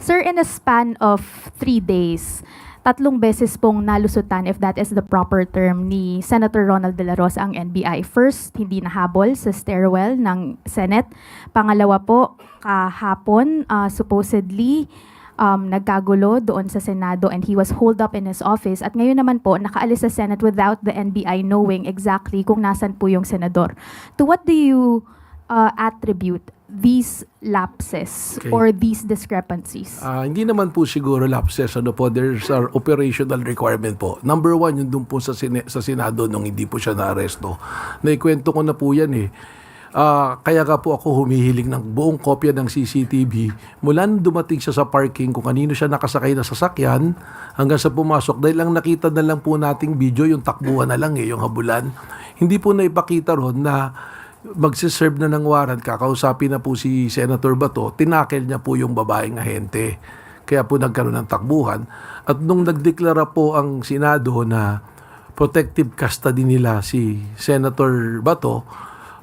Sir, in a span of 3 days, tatlong beses pong nalusutan, if that is the proper term, ni Senator Ronald De La Rosa ang NBI. First, hindi nahabol sa stairwell ng Senate. Pangalawa po, kahapon, supposedly, nagkagulo doon sa Senado and he was holed up in his office. At ngayon naman po, nakaalis sa Senate without the NBI knowing exactly kung nasan po yung senador. To what do you attribute these lapses or these discrepancies? Hindi naman po siguro lapses. Ano po, there's our operational requirement po. Number one, yung doon po sa Senado nung hindi po siya na-aresto. Naikwento ko na po yan eh. Kaya ka po ako humihiling ng buong kopya ng CCTV mula nung dumating siya sa parking kung kanino siya nakasakay na sasakyan hanggang sa pumasok. Dahil lang nakita na lang po nating video, yung takbuhan na lang yung habulan. Hindi po naipakita ron na magsiserve na ng warrant, kakausapin na po si Senator Bato, tinakel niya po yung babaeng ahente. Kaya po nagkaroon ng takbuhan. At nung nagdeklara po ang Senado na protective custody nila si Senator Bato,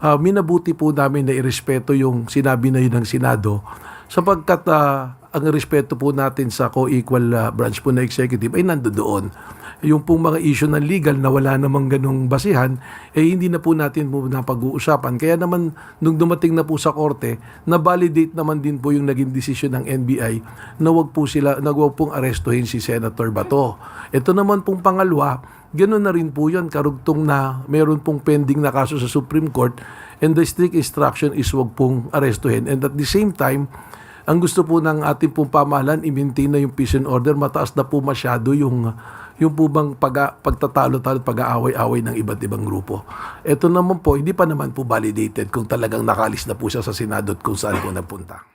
minabuti po namin na irespeto yung sinabi na yun ng Senado sapagkat ang respeto po natin sa co-equal branch po na executive ay nandoon. Yung pong mga issue ng legal na wala namang ganong basihan, hindi na po natin po napag-uusapan. Kaya naman, nung dumating na po sa korte, na-validate naman din po yung naging desisyon ng NBI na wag pong arestuhin si Senator Bato. Ito naman pong pangalawa, ganoon na rin po yun, karugtong na meron pong pending na kaso sa Supreme Court and the strict instruction is wag pong arestuhin. And at the same time, ang gusto po ng ating pong pamahalaan, i-maintain na yung peace and order, mataas na po masyado yung po bang pagtatalo-talo, pag-aaway-away ng iba't ibang grupo. Ito naman po, hindi pa naman po validated kung talagang nakalis na po siya sa Senado at kung saan po napunta.